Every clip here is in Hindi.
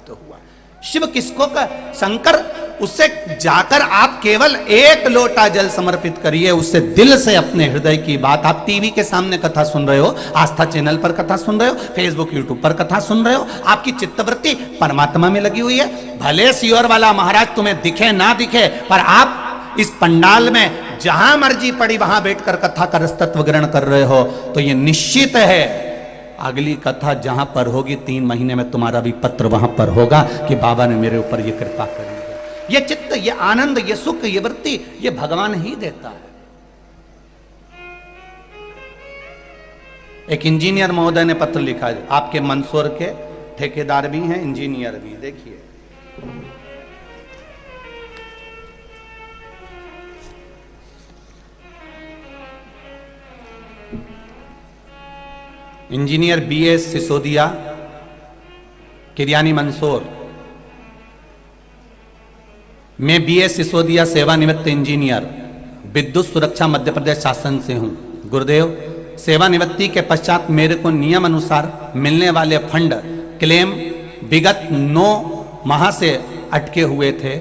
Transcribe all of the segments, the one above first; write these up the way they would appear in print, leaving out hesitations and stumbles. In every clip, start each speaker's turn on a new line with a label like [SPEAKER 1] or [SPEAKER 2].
[SPEAKER 1] प्राप्त हुआ। शिव किसको का शंकर, उससे जाकर आप केवल एक लोटा जल समर्पित करिए, उससे दिल से अपने हृदय की बात। आप टीवी के सामने कथा सुन रहे हो, आस्था चैनल पर कथा सुन रहे हो, फेसबुक यूट्यूब पर कथा सुन रहे हो, आपकी चित्तवृत्ति परमात्मा में लगी हुई है। भले सियोर वाला महाराज तुम्हें दिखे ना दिखे, पर आप इस पंडाल में जहां मर्जी पड़ी वहां बैठकर कथा का रसतत्व ग्रहण कर रहे हो, तो ये निश्चित है अगली कथा जहां पर होगी 3 महीने में तुम्हारा भी पत्र वहां पर होगा कि बाबा ने मेरे ऊपर ये कृपा करी है। ये चित्त, ये आनंद, ये सुख, ये वृत्ति, ये भगवान ही देता है। एक इंजीनियर महोदय ने पत्र लिखा है, आपके मंदसौर के ठेकेदार भी हैं, इंजीनियर भी। देखिए, इंजीनियर BS सिसोदिया, किरियानी मंदसौर। मैं BS सिसोदिया सेवानिवृत्त इंजीनियर, विद्युत सुरक्षा मध्य प्रदेश शासन से हूं। गुरुदेव, सेवानिवृत्ति के पश्चात मेरे को नियम अनुसार मिलने वाले फंड क्लेम विगत 9 माह से अटके हुए थे।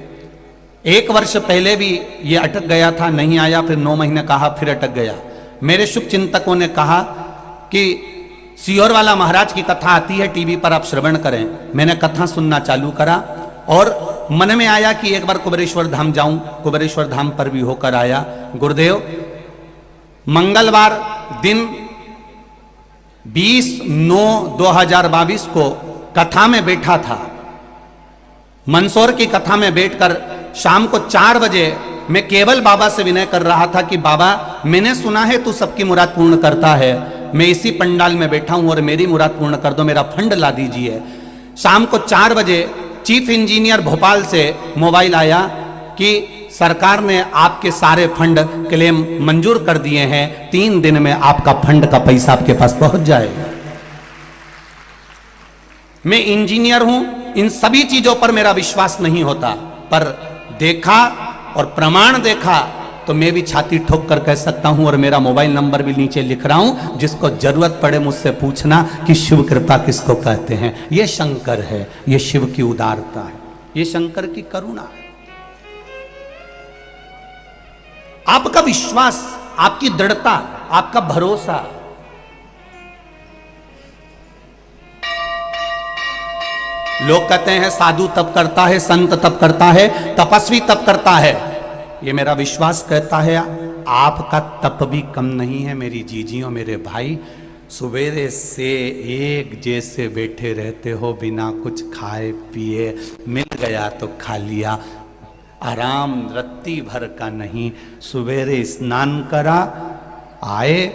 [SPEAKER 1] 1 वर्ष पहले भी ये अटक गया था, नहीं आया, फिर 9 महीने कहा, फिर अटक गया। मेरे शुभ चिंतकों ने कहा कि सियोर वाला महाराज की कथा आती है टीवी पर, आप श्रवण करें। मैंने कथा सुनना चालू करा और मन में आया कि एक बार कुबेरेश्वर धाम जाऊं। कुबेरेश्वर धाम पर भी होकर आया। गुरुदेव, मंगलवार दिन 20/9/2022 को कथा में बैठा था। मंदसौर की कथा में बैठकर शाम को 4 बजे मैं केवल बाबा से विनय कर रहा था कि बाबा, मैंने सुना है तू सबकी मुराद पूर्ण करता है, मैं इसी पंडाल में बैठा हूं और मेरी मुराद पूर्ण कर दो, मेरा फंड ला दीजिए। शाम को 4 बजे चीफ इंजीनियर भोपाल से मोबाइल आया कि सरकार ने आपके सारे फंड क्लेम मंजूर कर दिए हैं, 3 दिन में आपका फंड का पैसा आपके पास पहुंच जाएगा। मैं इंजीनियर हूं, इन सभी चीजों पर मेरा विश्वास नहीं होता, पर देखा और प्रमाण देखा तो मैं भी छाती ठोक कर कह सकता हूं, और मेरा मोबाइल नंबर भी नीचे लिख रहा हूं, जिसको जरूरत पड़े मुझसे पूछना कि शिव कृपा किसको कहते हैं। यह शंकर है, यह शिव की उदारता है, यह शंकर की करुणा है। आपका विश्वास, आपकी दृढ़ता, आपका भरोसा। लोग कहते हैं साधु तप करता है, संत तप करता है, तपस्वी तप करता है। ये मेरा विश्वास कहता है आपका तप भी कम नहीं है मेरी जीजियों, मेरे भाई। सवेरे से एक जैसे बैठे रहते हो, बिना कुछ खाए पिए, मिल गया तो खा लिया, आराम रत्ती भर का नहीं। सवेरे स्नान करा, आए,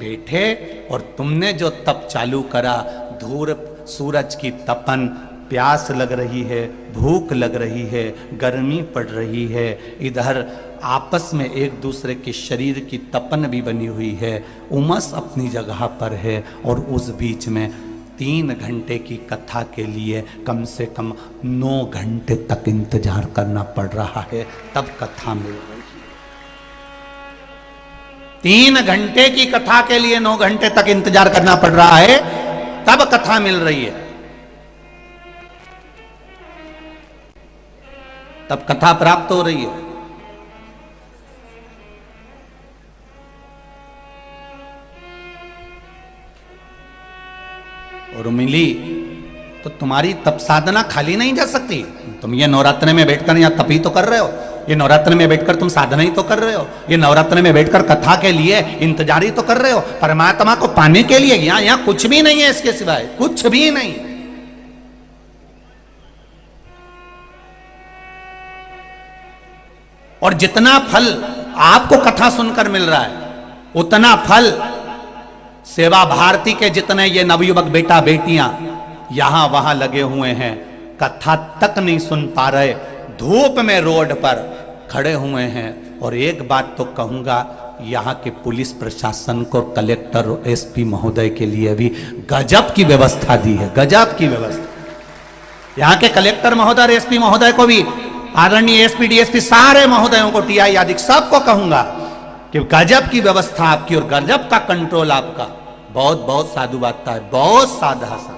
[SPEAKER 1] बैठे, और तुमने जो तप चालू करा, धूप सूरज की तपन, प्यास लग रही है, भूख लग रही है, गर्मी पड़ रही है, इधर आपस में एक दूसरे के शरीर की तपन भी बनी हुई है, उमस अपनी जगह पर है, और उस बीच में 3 घंटे की कथा के लिए कम से कम 9 घंटे तक इंतजार करना पड़ रहा है, तब कथा मिल रही है। 3 घंटे की कथा के लिए 9 घंटे तक इंतजार करना पड़ रहा है, तब कथा मिल रही है, तब कथा प्राप्त हो रही है। और मिली तो तुम्हारी तप साधना खाली नहीं जा सकती। तुम ये नवरात्र में बैठकर यहाँ तप ही तो कर रहे हो, ये नवरात्र में बैठकर तुम साधना ही तो कर रहे हो, ये नवरात्र में बैठकर कथा के लिए इंतजार ही तो कर रहे हो, परमात्मा को पाने के लिए। यहाँ कुछ भी नहीं है इसके सिवाय, कुछ भी नहीं। और जितना फल आपको कथा सुनकर मिल रहा है, उतना फल सेवा भारती के जितने ये नवयुवक बेटा बेटियां यहां वहां लगे हुए हैं, कथा तक नहीं सुन पा रहे, धूप में रोड पर खड़े हुए हैं। और एक बात तो कहूंगा, यहाँ के पुलिस प्रशासन को, कलेक्टर और SP महोदय के लिए भी गजब की व्यवस्था दी है, गजब की व्यवस्था। यहाँ के कलेक्टर महोदय और SP महोदय को भी, आदरणीय SP DSP सारे महोदयों को, TI आदि सबको कहूंगा कि गजब की व्यवस्था आपकी और गजब का कंट्रोल आपका। बहुत बहुत साधुवादता है, बहुत साधा सा,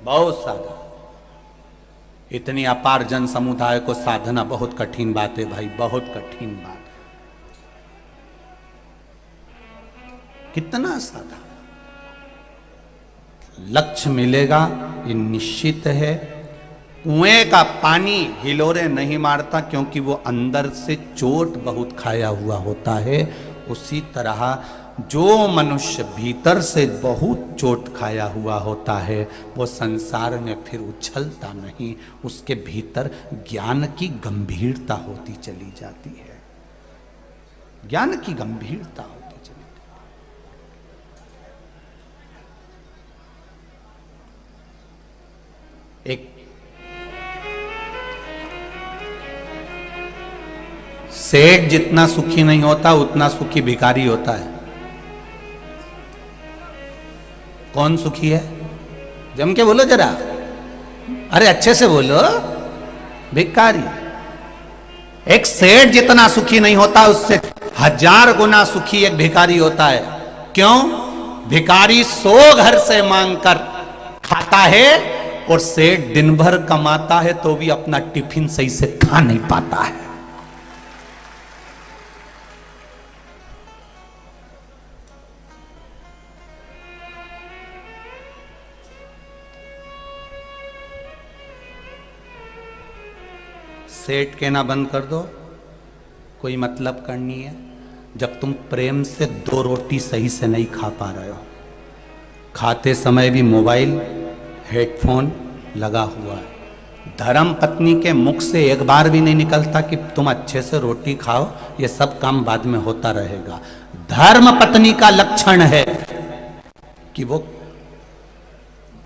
[SPEAKER 1] बहुत साधा। इतनी अपार जन समुदाय को साधना बहुत कठिन बात है भाई, बहुत कठिन बात। कितना साधा, लक्ष्य मिलेगा ये निश्चित है। कुएं का पानी हिलोरे नहीं मारता क्योंकि वो अंदर से चोट बहुत खाया हुआ होता है। उसी तरह जो मनुष्य भीतर से बहुत चोट खाया हुआ होता है वो संसार में फिर उछलता नहीं, उसके भीतर ज्ञान की गंभीरता होती चली जाती है, ज्ञान की गंभीरता होती चली जाती। एक सेठ जितना सुखी नहीं होता उतना सुखी भिखारी होता है। कौन सुखी है? जम के बोलो जरा, अरे अच्छे से बोलो। भिखारी। एक सेठ जितना सुखी नहीं होता उससे 1000 गुना सुखी एक भिखारी होता है। क्यों? भिखारी 100 घर से मांगकर खाता है और सेठ दिन भर कमाता है तो भी अपना टिफिन सही से खा नहीं पाता है। सेठ कहना बंद कर दो, कोई मतलब करनी है। जब तुम प्रेम से 2 रोटी सही से नहीं खा पा रहे हो, खाते समय भी मोबाइल हेडफोन लगा हुआ है, धर्म पत्नी के मुख से एक बार भी नहीं निकलता कि तुम अच्छे से रोटी खाओ, ये सब काम बाद में होता रहेगा। धर्म पत्नी का लक्षण है कि वो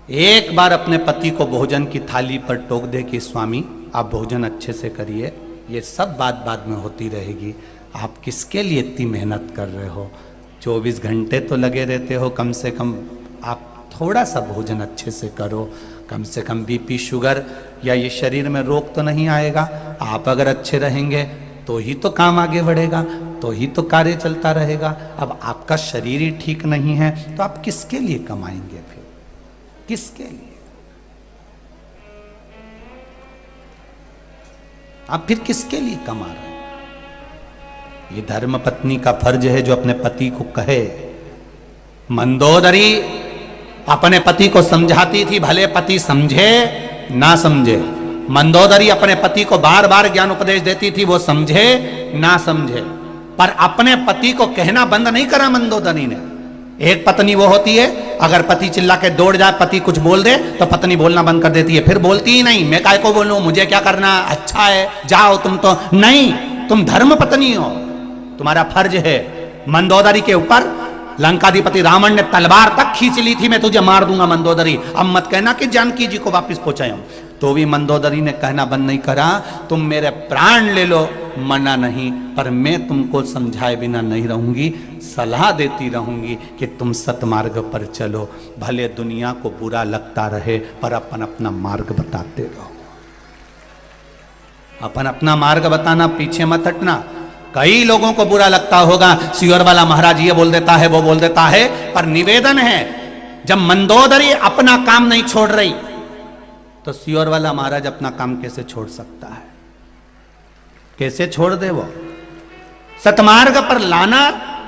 [SPEAKER 1] एक बार अपने पति को भोजन की थाली पर टोक दे कि स्वामी आप भोजन अच्छे से करिए, ये सब बात बाद में होती रहेगी। आप किसके लिए इतनी मेहनत कर रहे हो? 24 घंटे तो लगे रहते हो, कम से कम आप थोड़ा सा भोजन अच्छे से करो। कम से कम बीपी शुगर या ये शरीर में रोग तो नहीं आएगा। आप अगर अच्छे रहेंगे तो ही तो काम आगे बढ़ेगा, तो ही तो कार्य चलता रहेगा। अब आपका शरीर ही ठीक नहीं है तो आप किसके लिए कमाएंगे? फिर किसके लिए? आप फिर किसके लिए कमा रहे हैं? ये धर्म पत्नी का फर्ज है जो अपने पति को कहे। मंदोदरी अपने पति को समझाती थी, भले पति समझे ना समझे। मंदोदरी अपने पति को बार बार ज्ञान उपदेश देती थी, वो समझे ना समझे, पर अपने पति को कहना बंद नहीं करा मंदोदरी ने। एक पत्नी वो होती है, अगर पति चिल्ला के दौड़ जाए, पति कुछ बोल दे तो पत्नी बोलना बंद कर देती है, फिर बोलती ही नहीं। मैं काय को बोलूं, मुझे क्या करना, अच्छा है जाओ तुम। तो नहीं, तुम धर्म पत्नी हो, तुम्हारा फर्ज है। मंदोदरी के ऊपर लंकाधिपति रावण ने तलवार तक खींच ली थी, मैं तुझे मार दूंगा मंदोदरी, अब मत कहना कि जानकी जी को वापिस पहुंचाऊं। तो भी मंदोदरी ने कहना बंद नहीं करा, तुम मेरे प्राण ले लो, मना नहीं, पर मैं तुमको समझाए बिना नहीं रहूंगी, सलाह देती रहूंगी कि तुम सतमार्ग पर चलो। भले दुनिया को बुरा लगता रहे पर अपन अपना मार्ग बताते रहो। अपन अपना मार्ग बताना, पीछे मत हटना। कई लोगों को बुरा लगता होगा, सियोर वाला महाराज ये बोल देता है, वो बोल देता है, पर निवेदन है जब मंदोदरी अपना काम नहीं छोड़ रही तो सियोर वाला महाराज अपना काम कैसे छोड़ सकता है? कैसे छोड़ दे? वो सतमार्ग पर लाना,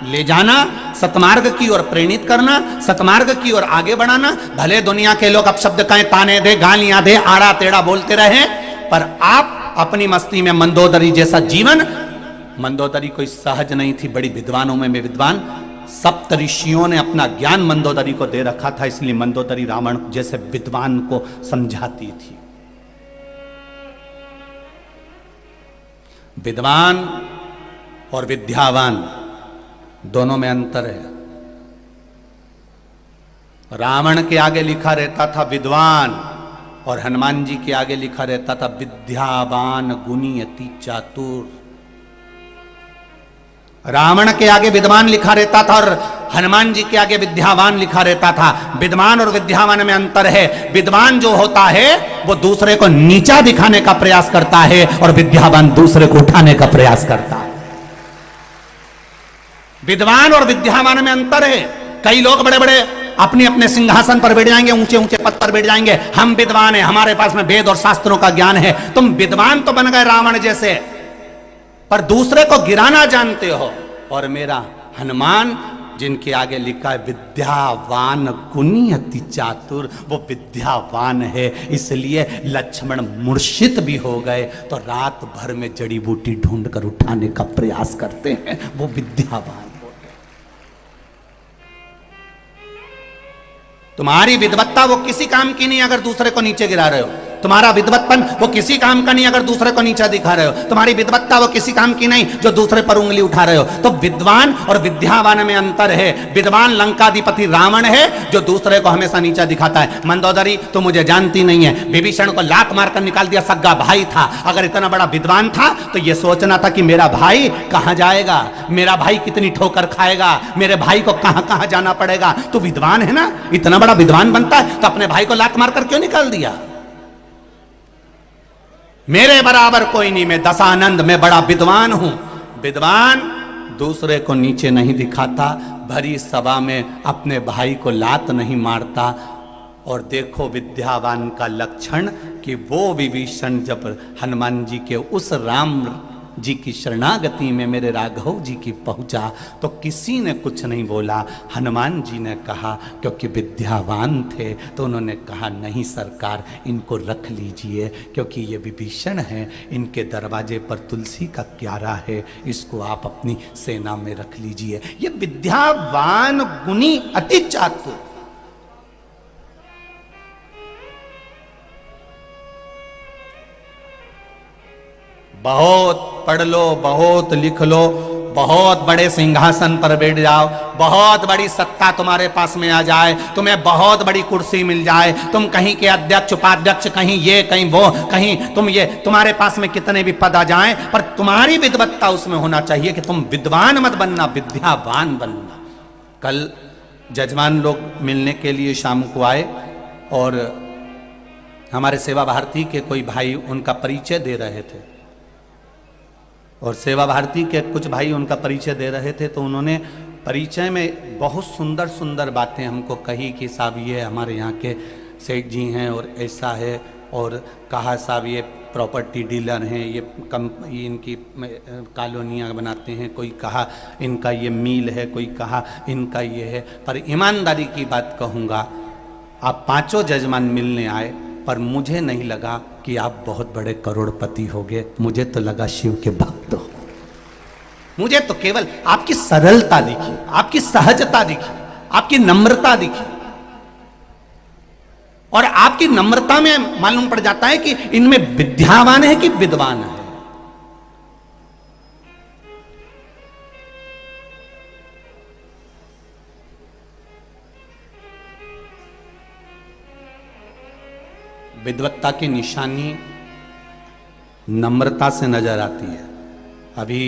[SPEAKER 1] ले जाना, सतमार्ग की ओर प्रेरित करना, सतमार्ग की ओर आगे बढ़ाना। भले दुनिया के लोग अपशब्द कहें, ताने दे, गालियां दे, आड़ा टेढ़ा बोलते रहे, पर आप अपनी मस्ती में मंदोदरी जैसा जीवन। मंदोदरी कोई सहज नहीं थी, बड़ी विद्वानों में विद्वान। सप्त ऋषियों ने अपना ज्ञान मंदोदरी को दे रखा था, इसलिए मंदोदरी रावण जैसे विद्वान को समझाती थी। विद्वान और विद्यावान दोनों में अंतर है। रावण के आगे लिखा रहता था विद्वान और हनुमान जी के आगे लिखा रहता था विद्यावान गुणी अति चातुर। रावण के आगे विद्वान लिखा रहता था और हनुमान जी के आगे विद्यावान लिखा रहता था। विद्वान और विद्यावान में अंतर है। विद्वान जो होता है वो दूसरे को नीचा दिखाने का प्रयास करता है और विद्यावान दूसरे को उठाने का प्रयास करता है। विद्वान और विद्यावान में अंतर है। कई लोग बड़े बड़े अपने अपने सिंहासन पर बैठ जाएंगे, ऊंचे ऊंचे पद पर बैठ जाएंगे। हम विद्वान हैं, हमारे पास में वेद और शास्त्रों का ज्ञान है। तुम विद्वान तो बन गए रावण जैसे, पर दूसरे को गिराना जानते हो। और मेरा हनुमान, जिनके आगे लिखा है विद्यावान गुणी अति चातुर, वो विद्यावान है, इसलिए लक्ष्मण मूर्छित भी हो गए तो रात भर में जड़ी बूटी ढूंढ कर उठाने का प्रयास करते हैं, वो विद्यावान हो गए। तुम्हारी विद्वत्ता वो किसी काम की नहीं अगर दूसरे को नीचे गिरा रहे हो। तुम्हारा विद्वत्पन वो किसी काम का नहीं अगर दूसरे को नीचा दिखा रहे हो। तुम्हारी विद्वत्ता वो किसी काम की नहीं जो दूसरे पर उंगली उठा रहे हो। तो विद्वान और विद्यावान में अंतर है। विद्वान लंकाधिपति रावण है जो दूसरे को हमेशा नीचा दिखाता है। मंदोदरी तो मुझे जानती नहीं है, विभीषण को लात मारकर निकाल दिया, सग्गा भाई था। अगर इतना बड़ा विद्वान था तो यह सोचना था कि मेरा भाई कहां जाएगा, मेरा भाई कितनी ठोकर खाएगा, मेरे भाई को कहां कहां जाना पड़ेगा। तो विद्वान है ना, इतना बड़ा विद्वान बनता है तो अपने भाई को लात मारकर क्यों निकाल दिया। मेरे बराबर कोई नहीं, मैं दशानंद, मैं बड़ा विद्वान हूं। विद्वान दूसरे को नीचे नहीं दिखाता, भरी सभा में अपने भाई को लात नहीं मारता। और देखो विद्यावान का लक्षण कि वो विभीषण जब हनुमान जी के उस राम जी की शरणागति में मेरे राघव जी की पहुंचा तो किसी ने कुछ नहीं बोला। हनुमान जी ने कहा, क्योंकि विद्यावान थे तो उन्होंने कहा नहीं सरकार, इनको रख लीजिए, क्योंकि ये विभीषण हैं, इनके दरवाजे पर तुलसी का क्यारा है, इसको आप अपनी सेना में रख लीजिए। ये विद्यावान गुणी अति चातुर। बहुत पढ़ लो, बहुत लिख लो, बहुत बड़े सिंहासन पर बैठ जाओ, बहुत बड़ी सत्ता तुम्हारे पास में आ जाए, तुम्हें बहुत बड़ी कुर्सी मिल जाए, तुम कहीं के अध्यक्ष उपाध्यक्ष, कहीं ये कहीं वो, कहीं तुम ये, तुम्हारे पास में कितने भी पद आ जाएं, पर तुम्हारी विद्वत्ता उसमें होना चाहिए कि तुम विद्वान मत बनना, विद्यावान बनना। कल जजमान लोग मिलने के लिए शाम को आए और हमारे सेवा भारती के कोई भाई उनका परिचय दे रहे थे, और सेवा भारती के कुछ भाई उनका परिचय दे रहे थे। तो उन्होंने परिचय में बहुत सुंदर सुंदर बातें हमको कही कि साहब ये हमारे यहाँ के सेठ जी हैं और ऐसा है, और कहा साहब ये प्रॉपर्टी डीलर हैं, ये इनकी कॉलोनियाँ बनाते हैं, कोई कहा इनका ये मील है, कोई कहा इनका ये है। पर ईमानदारी की बात कहूँगा, आप पांचों जजमान मिलने आए, पर मुझे नहीं लगा कि आप बहुत बड़े करोड़पति होगे, मुझे तो लगा शिव के भक्त हो। मुझे तो केवल आपकी सरलता दिखी, आपकी सहजता दिखी, आपकी नम्रता दिखी, और आपकी नम्रता में मालूम पड़ जाता है कि इनमें विद्यावान है कि विद्वान है। विद्वत्ता की निशानी नम्रता से नजर आती है। अभी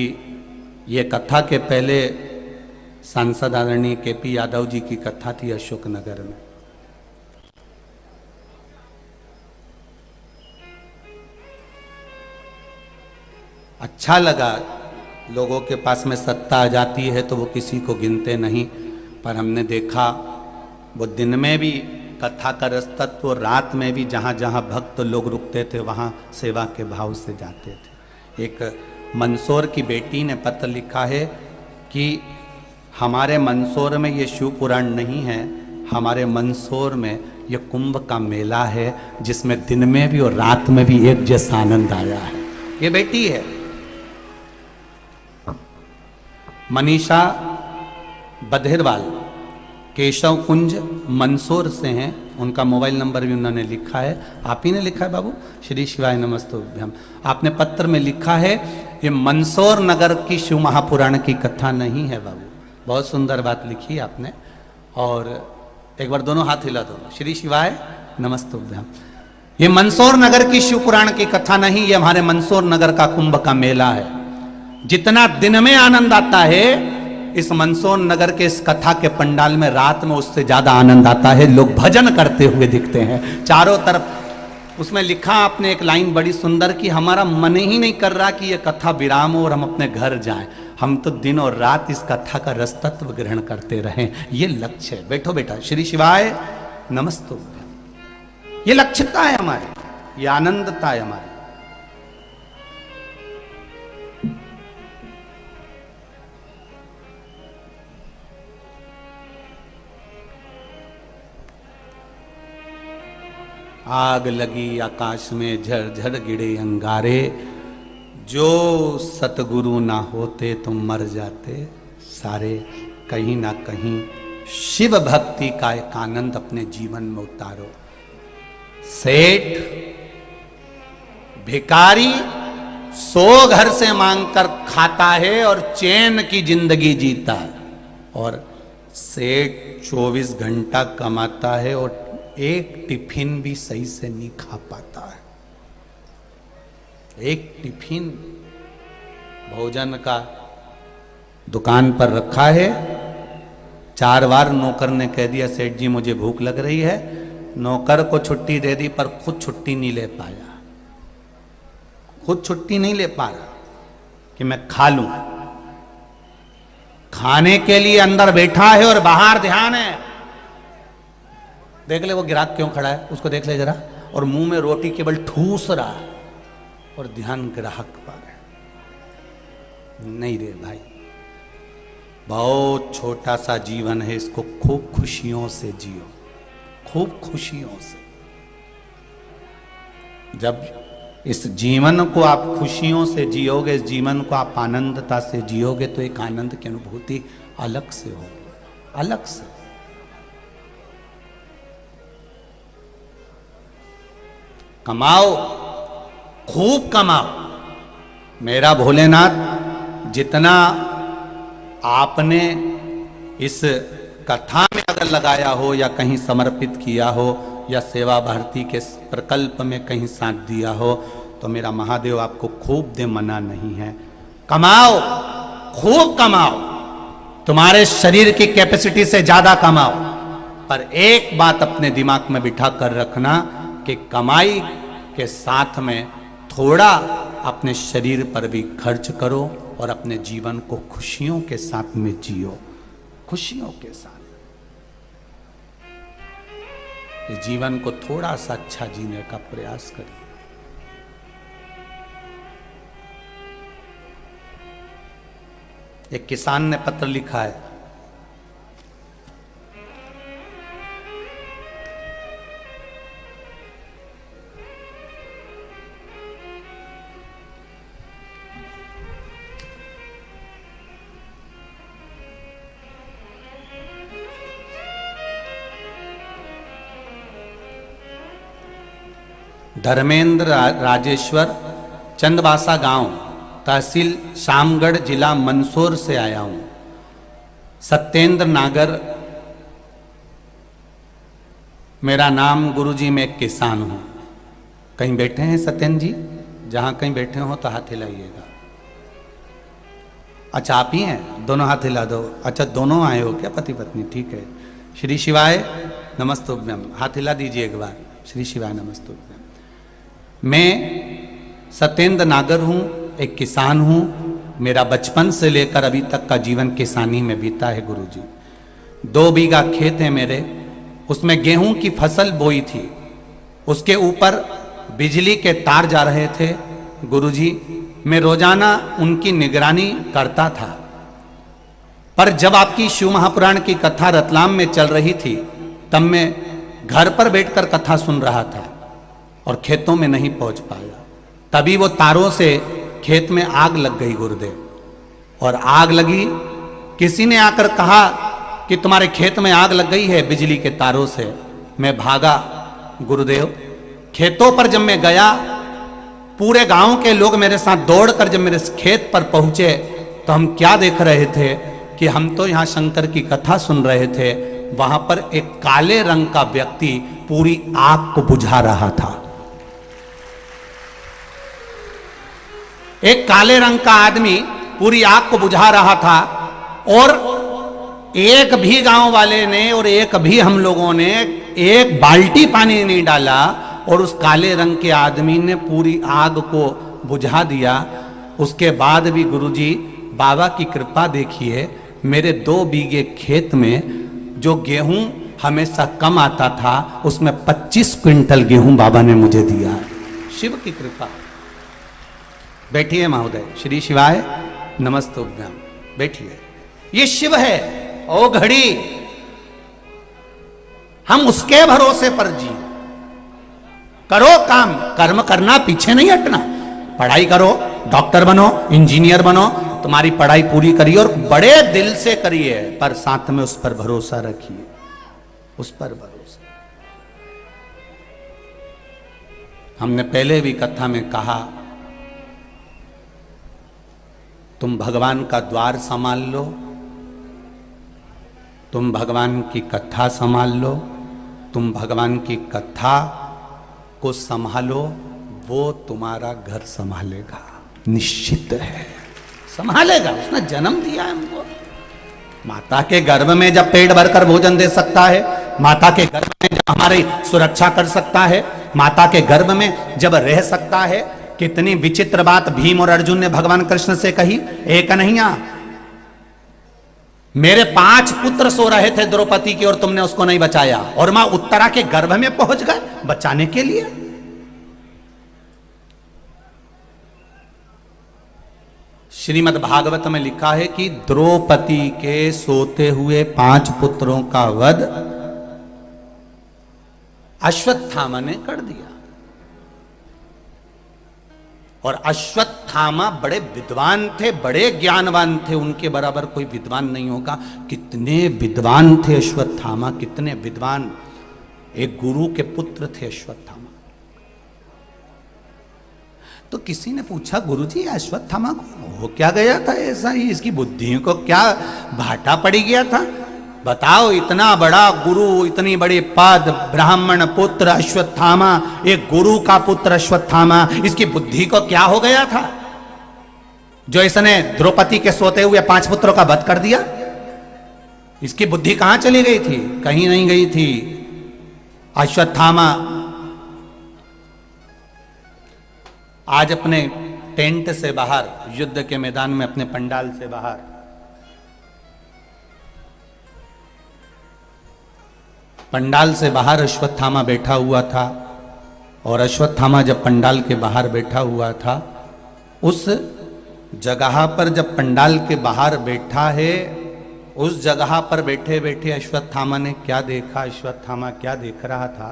[SPEAKER 1] ये कथा के पहले सांसद आदरणीय केपी यादव जी की कथा थी अशोकनगर में। अच्छा लगा, लोगों के पास में सत्ता आ जाती है तो वो किसी को गिनते नहीं, पर हमने देखा वो दिन में भी कथा का रसतत्व, रात में भी जहाँ जहाँ भक्त लोग रुकते थे वहाँ सेवा के भाव से जाते थे। एक मंदसौर की बेटी ने पत्र लिखा है कि हमारे मंदसौर में ये शिव पुराण नहीं है, हमारे मंदसौर में ये कुंभ का मेला है जिसमें दिन में भी और रात में भी एक जैसा आनंद आया है। ये बेटी है मनीषा बधेरवाल, केशव कुंज मंदसौर से हैं, उनका मोबाइल नंबर भी उन्होंने लिखा है। आप ही ने लिखा है बाबू, श्री शिवाय नमस्तुभ्यम। आपने पत्र में लिखा है ये मंदसौर नगर की शिव महापुराण की कथा नहीं है बाबू। बहुत सुंदर बात लिखी है आपने, और एक बार दोनों हाथ हिला दो, श्री शिवाय नमस्तुभ्यम। ये मंदसौर नगर की शिव पुराण की कथा नहीं, ये हमारे मंदसौर नगर का कुंभ का मेला है। जितना दिन में आनंद आता है इस मंदसौर नगर के इस कथा के पंडाल में रात में उससे ज्यादा आनंद आता है। लोग भजन करते हुए दिखते हैं चारों तरफ। उसमें लिखा आपने एक लाइन बड़ी सुंदर कि हमारा मन ही नहीं कर रहा कि यह कथा विराम हो और हम अपने घर जाएं। हम तो दिन और रात इस कथा का रस तत्व ग्रहण करते रहें, ये लक्ष्य है। बैठो बेटा, श्री शिवाय नमस्तुभ्यम। ये लक्ष्यता है हमारी, ये आनंदता है हमारी। आग लगी आकाश में झरझर गिरे अंगारे, जो सतगुरु ना होते तो मर जाते सारे। कहीं ना कहीं शिव भक्ति का एक आनंद अपने जीवन में उतारो। सेठ भिखारी 100 घर से मांगकर खाता है और चैन की जिंदगी जीता है, और सेठ 24 घंटा कमाता है और एक टिफिन भी सही से नहीं खा पाता है। एक टिफिन भोजन का दुकान पर रखा है। 4 बार नौकर ने कह दिया सेठ जी मुझे भूख लग रही है, नौकर को छुट्टी दे दी पर खुद छुट्टी नहीं ले पाया, खुद छुट्टी नहीं ले पा रहा कि मैं खा लूं। खाने के लिए अंदर बैठा है और बाहर ध्यान है। देख ले वो ग्राहक क्यों खड़ा है, उसको देख ले जरा, और मुंह में रोटी केवल ठूस रहा है और ध्यान ग्राहक पर है। नहीं रे भाई, बहुत छोटा सा जीवन है, इसको खूब खुशियों से जियो, खूब खुशियों से। जब इस जीवन को आप खुशियों से जियोगे, इस जीवन को आप आनंदता से जियोगे, तो एक आनंद की अनुभूति अलग से होगी, अलग से। कमाओ, खूब कमाओ। मेरा भोलेनाथ, जितना आपने इस कथा में अगर लगाया हो या कहीं समर्पित किया हो या सेवा भारती के प्रकल्प में कहीं साथ दिया हो, तो मेरा महादेव आपको खूब दे, मना नहीं है। कमाओ, खूब कमाओ, तुम्हारे शरीर की कैपेसिटी से ज्यादा कमाओ। पर एक बात अपने दिमाग में बिठा कर रखना कि कमाई के साथ में थोड़ा अपने शरीर पर भी खर्च करो और अपने जीवन को खुशियों के साथ में जियो, खुशियों के साथ। इस जीवन को थोड़ा सा अच्छा जीने का प्रयास करिए। एक किसान ने पत्र लिखा है, धर्मेंद्र राजेश्वर, चंदवासा गांव, तहसील शामगढ़, जिला मंदसौर से आया हूं। सत्येंद्र नागर मेरा नाम। गुरुजी मैं एक किसान हूं। कहीं बैठे हैं सत्येंद्र जी? जहां कहीं बैठे हो तो हाथ हिलाइएगा। अच्छा आप ही हैं, दोनों हाथ हिला दो। अच्छा दोनों आए हो क्या, पति पत्नी? ठीक है। श्री शिवाय नमस्तुभ्यम, हाथ हिला दीजिए एक बार। श्री शिवाय नमस्तुभ्यम। मैं सत्येंद्र नागर हूं, एक किसान हूं। मेरा बचपन से लेकर अभी तक का जीवन किसानी में बीता है गुरुजी। 2 बीघा खेत है मेरे, उसमें गेहूं की फसल बोई थी। उसके ऊपर बिजली के तार जा रहे थे गुरुजी। मैं रोजाना उनकी निगरानी करता था। पर जब आपकी शिव महापुराण की कथा रतलाम में चल रही थी, तब मैं घर पर बैठकर कथा सुन रहा था और खेतों में नहीं पहुंच पाया। तभी वो तारों से खेत में आग लग गई गुरुदेव। और आग लगी, किसी ने आकर कहा कि तुम्हारे खेत में आग लग गई है बिजली के तारों से। मैं भागा गुरुदेव। खेतों पर जब मैं गया, पूरे गांव के लोग मेरे साथ दौड़कर जब मेरे खेत पर पहुंचे, तो हम क्या देख रहे थे कि हम तो यहां शंकर की कथा सुन रहे थे, वहां पर एक काले रंग का व्यक्ति पूरी आग को बुझा रहा था। एक काले रंग का आदमी पूरी आग को बुझा रहा था, और एक भी गांव वाले ने और एक भी हम लोगों ने एक बाल्टी पानी नहीं डाला, और उस काले रंग के आदमी ने पूरी आग को बुझा दिया। उसके बाद भी गुरुजी बाबा की कृपा देखिए, मेरे 2 बीघे खेत में जो गेहूं हमेशा कम आता था, उसमें 25 क्विंटल गेहूं बाबा ने मुझे दिया। शिव की कृपा। बैठिए महोदय, श्री शिवाय नमस्तुभ्यम। बैठिए, ये शिव है। ओ घड़ी, हम उसके भरोसे पर जी। करो काम, कर्म करना, पीछे नहीं हटना। पढ़ाई करो, डॉक्टर बनो, इंजीनियर बनो, तुम्हारी पढ़ाई पूरी करिए और बड़े दिल से करिए, पर साथ में उस पर भरोसा रखिए, उस पर भरोसा। हमने पहले भी कथा में कहा, तुम भगवान का द्वार संभाल लो, तुम भगवान की कथा संभाल लो, तुम भगवान की कथा को संभालो, वो तुम्हारा घर संभालेगा, निश्चित है संभालेगा। उसने जन्म दिया है हमको। माता के गर्भ में जब पेट भरकर भोजन दे सकता है, माता के गर्भ में जब हमारी सुरक्षा कर सकता है, माता के गर्भ में जब रह सकता है। कितनी विचित्र बात भीम और अर्जुन ने भगवान कृष्ण से कही, एक कन्हैया, मेरे 5 पुत्र सो रहे थे द्रौपदी की और तुमने उसको नहीं बचाया, और मां उत्तरा के गर्भ में पहुंच गए बचाने के लिए। श्रीमद् भागवत में लिखा है कि द्रौपदी के सोते हुए 5 पुत्रों का वध अश्वत्थामा ने कर दिया। और अश्वत्थामा बड़े विद्वान थे, बड़े ज्ञानवान थे, उनके बराबर कोई विद्वान नहीं होगा। कितने विद्वान थे अश्वत्थामा, कितने विद्वान। एक गुरु के पुत्र थे अश्वत्थामा। तो किसी ने पूछा, गुरुजी अश्वत्थामा को हो क्या गया था ऐसा ही, इसकी बुद्धि को क्या भाटा पड़ी गया था? बताओ, इतना बड़ा गुरु, इतनी बड़ी पद, ब्राह्मण पुत्र अश्वत्थामा, एक गुरु का पुत्र अश्वत्थामा, इसकी बुद्धि को क्या हो गया था जो इसने द्रौपदी के सोते हुए 5 पुत्रों का वध कर दिया? इसकी बुद्धि कहां चली गई थी? कहीं नहीं गई थी। अश्वत्थामा आज अपने टेंट से बाहर, युद्ध के मैदान में अपने पंडाल से बाहर, पंडाल से बाहर अश्वत्थामा बैठा हुआ था। और अश्वत्थामा जब पंडाल के बाहर बैठा हुआ था, उस जगह पर जब पंडाल के बाहर बैठा है, उस जगह पर बैठे बैठे अश्वत्थामा ने क्या देखा? अश्वत्थामा क्या देख रहा था?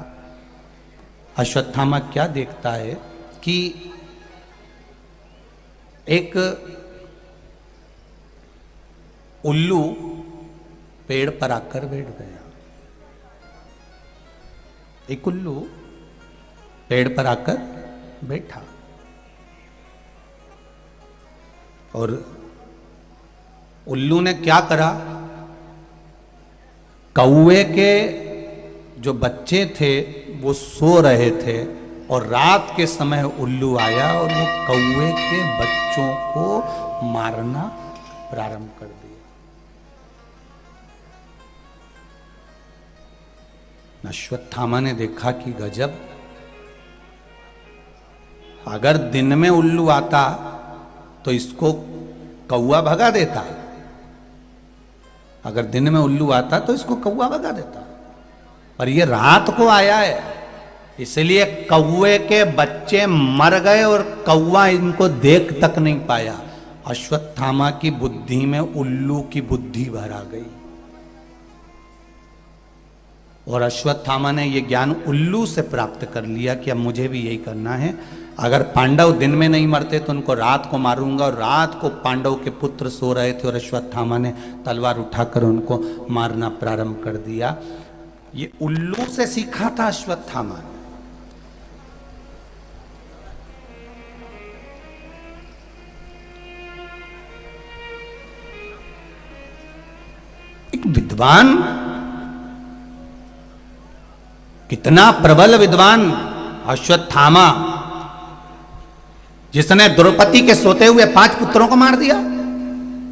[SPEAKER 1] अश्वत्थामा क्या देखता है कि एक उल्लू पेड़ पर आकर बैठ गया। एक उल्लू पेड़ पर आकर बैठा और उल्लू ने क्या करा? कौवे के जो बच्चे थे वो सो रहे थे और रात के समय उल्लू आया और वो कौवे के बच्चों को मारना प्रारंभ कर दिया। अश्वत्थामा ने देखा कि गजब, अगर दिन में उल्लू आता तो इसको कौवा भगा देता, अगर दिन में उल्लू आता तो इसको कौवा भगा देता, पर ये रात को आया है, इसलिए कौवे के बच्चे मर गए और कौवा इनको देख तक नहीं पाया। अश्वत्थामा की बुद्धि में उल्लू की बुद्धि भर आ गई और अश्वत्थामा ने यह ज्ञान उल्लू से प्राप्त कर लिया कि अब मुझे भी यही करना है। अगर पांडव दिन में नहीं मरते तो उनको रात को मारूंगा। और रात को पांडव के पुत्र सो रहे थे और अश्वत्थामा ने तलवार उठाकर उनको मारना प्रारंभ कर दिया। ये उल्लू से सीखा था अश्वत्थामा। एक विद्वान, कितना प्रबल विद्वान अश्वत्थामा, जिसने द्रौपदी के सोते हुए 5 पुत्रों को मार दिया।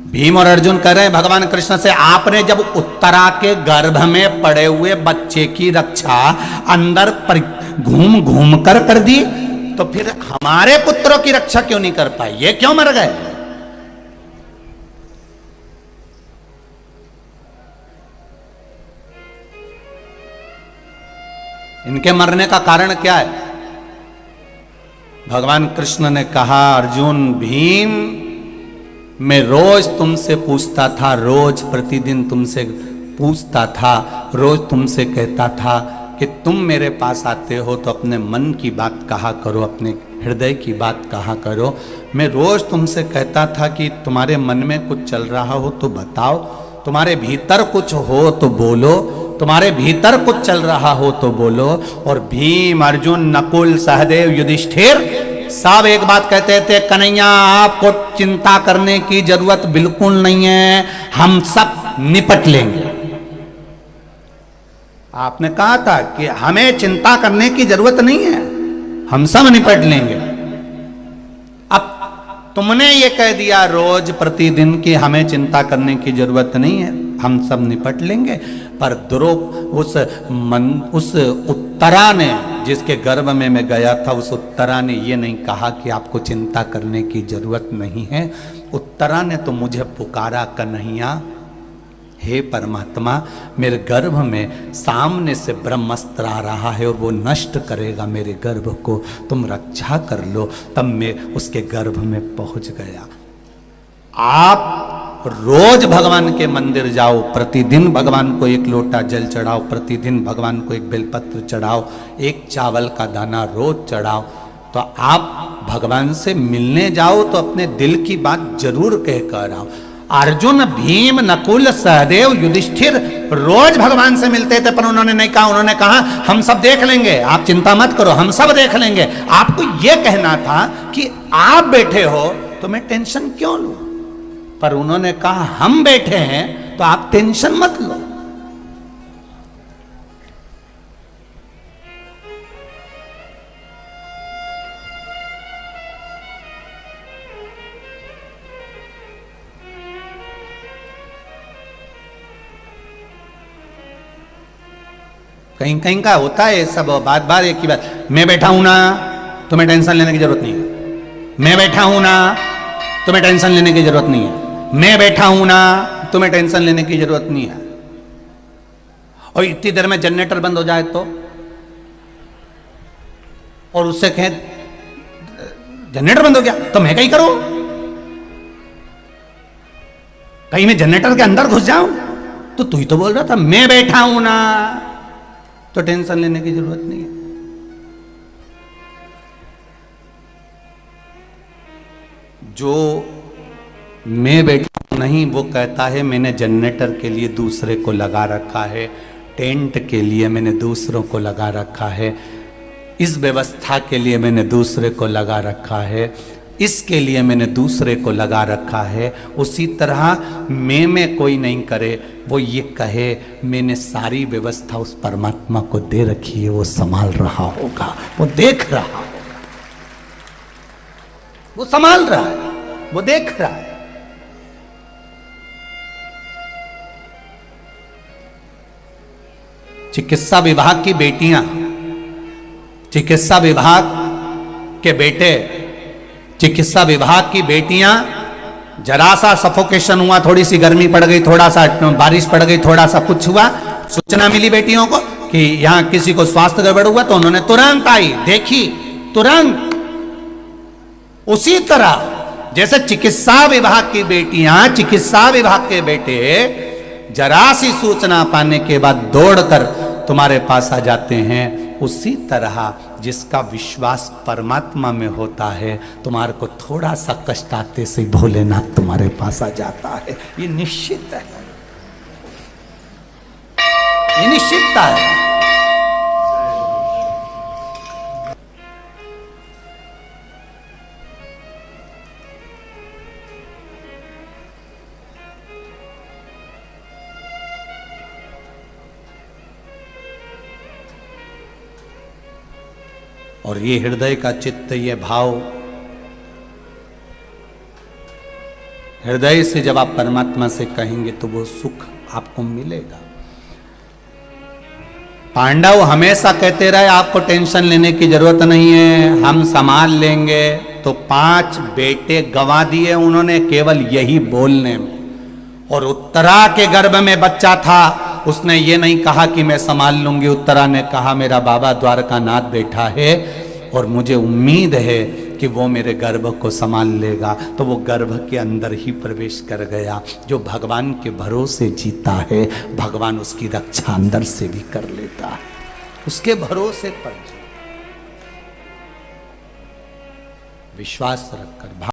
[SPEAKER 1] भीम और अर्जुन कह रहे हैं भगवान कृष्ण से, आपने जब उत्तरा के गर्भ में पड़े हुए बच्चे की रक्षा अंदर घूम घूम कर दी, तो फिर हमारे पुत्रों की रक्षा क्यों नहीं कर पाए? ये क्यों मर गए? इनके मरने का कारण क्या है? भगवान कृष्ण ने कहा, अर्जुन भीम, मैं रोज तुमसे पूछता था, रोज प्रतिदिन तुमसे पूछता था, रोज तुमसे कहता था कि तुम मेरे पास आते हो तो अपने मन की बात कहा करो, अपने हृदय की बात कहा करो। मैं रोज तुमसे कहता था कि तुम्हारे मन में कुछ चल रहा हो तो बताओ, तुम्हारे भीतर कुछ हो तो बोलो, तुम्हारे भीतर कुछ चल रहा हो तो बोलो। और भीम, अर्जुन, नकुल, सहदेव, युधिष्ठिर सब एक बात कहते थे, कन्हैया आपको चिंता करने की जरूरत बिल्कुल नहीं है, हम सब निपट लेंगे। आपने कहा था कि हमें चिंता करने की जरूरत नहीं है, हम सब निपट लेंगे। अब तुमने ये कह दिया रोज प्रतिदिन कि हमें चिंता करने की जरूरत नहीं है, हम सब निपट लेंगे। पर उस उत्तरा ने, जिसके गर्भ में मैं गया था, उस उत्तरा ने ये नहीं कहा कि आपको चिंता करने की जरूरत नहीं है। उत्तरा ने तो मुझे पुकारा, कन्हैया हे परमात्मा, मेरे गर्भ में सामने से ब्रह्मास्त्र आ रहा है और वो नष्ट करेगा मेरे गर्भ को, तुम रक्षा कर लो। तब मैं उसके गर्भ में पहुंच गया। आप रोज भगवान के मंदिर जाओ, प्रतिदिन भगवान को एक लोटा जल चढ़ाओ, प्रतिदिन भगवान को एक बेलपत्र चढ़ाओ, एक चावल का दाना रोज चढ़ाओ, तो आप भगवान से मिलने जाओ तो अपने दिल की बात जरूर कह कर आओ। अर्जुन, भीम, नकुल, सहदेव, युधिष्ठिर रोज भगवान से मिलते थे, पर उन्होंने नहीं कहा, उन्होंने कहा हम सब देख लेंगे, आप चिंता मत करो, हम सब देख लेंगे। आपको यह कहना था कि आप बैठे हो तो मैं टेंशन क्यों लूं, पर उन्होंने कहा हम बैठे हैं तो आप टेंशन मत लो। कहीं कहीं का होता है सब, बात बात एक ही बात, मैं बैठा हूं ना, तुम्हें टेंशन लेने की जरूरत नहीं है, मैं बैठा हूं ना, तुम्हें टेंशन लेने की जरूरत नहीं है, मैं बैठा हूं ना, तुम्हें टेंशन लेने की जरूरत नहीं है। और इतनी देर में जनरेटर बंद हो जाए तो, और उससे कहें जनरेटर बंद हो गया तो मैं कहीं करूं, कहीं मैं जनरेटर के अंदर घुस जाऊं, तो तू ही तो बोल रहा था मैं बैठा हूं ना, तो टेंशन लेने की जरूरत नहीं है। जो मैं बैठा नहीं, वो कहता है मैंने जनरेटर के लिए दूसरे को लगा रखा है, टेंट के लिए मैंने दूसरों को लगा रखा है, इस व्यवस्था के लिए मैंने दूसरे को लगा रखा है, इसके लिए मैंने दूसरे को लगा रखा है। उसी तरह मैं कोई नहीं करे, वो ये कहे मैंने सारी व्यवस्था उस परमात्मा को दे रखी है, वो संभाल रहा होगा, वो देख रहा होगा, वो संभाल रहा है, वो देख रहा है। चिकित्सा विभाग की बेटियां, चिकित्सा विभाग के बेटे, चिकित्सा विभाग की बेटियां, जरा सा सफोकेशन हुआ, थोड़ी सी गर्मी पड़ गई, थोड़ा सा बारिश पड़ गई, थोड़ा सा कुछ हुआ, सूचना मिली बेटियों को कि यहां किसी को स्वास्थ्य गड़बड़ हुआ, तो उन्होंने तुरंत आई, देखी, तुरंत। उसी तरह जैसे चिकित्सा विभाग की बेटियां, चिकित्सा विभाग के बेटे जरा सी सूचना पाने के बाद दौड़कर तुम्हारे पास आ जाते हैं, उसी तरह जिसका विश्वास परमात्मा में होता है, तुम्हारे को थोड़ा सा कष्ट आते से भोलेनाथ तुम्हारे पास आ जाता है। ये निश्चित है, ये निश्चितता है। और ये हृदय का चित्त, ये भाव, हृदय से जब आप परमात्मा से कहेंगे तो वो सुख आपको मिलेगा। पांडव हमेशा कहते रहे आपको टेंशन लेने की जरूरत नहीं है, हम संभाल लेंगे, तो 5 बेटे गंवा दिए उन्होंने केवल यही बोलने में। और उत्तरा के गर्भ में बच्चा था उसने ये नहीं कहा कि मैं संभाल लूंगी। उत्तरा ने कहा मेरा बाबा द्वारकानाथ बैठा है और मुझे उम्मीद है कि वो मेरे गर्भ को संभाल लेगा। तो वो गर्भ के अंदर ही प्रवेश कर गया। जो भगवान के भरोसे जीता है, भगवान उसकी रक्षा अंदर से भी कर लेता है, उसके भरोसे पर विश्वास रखकर।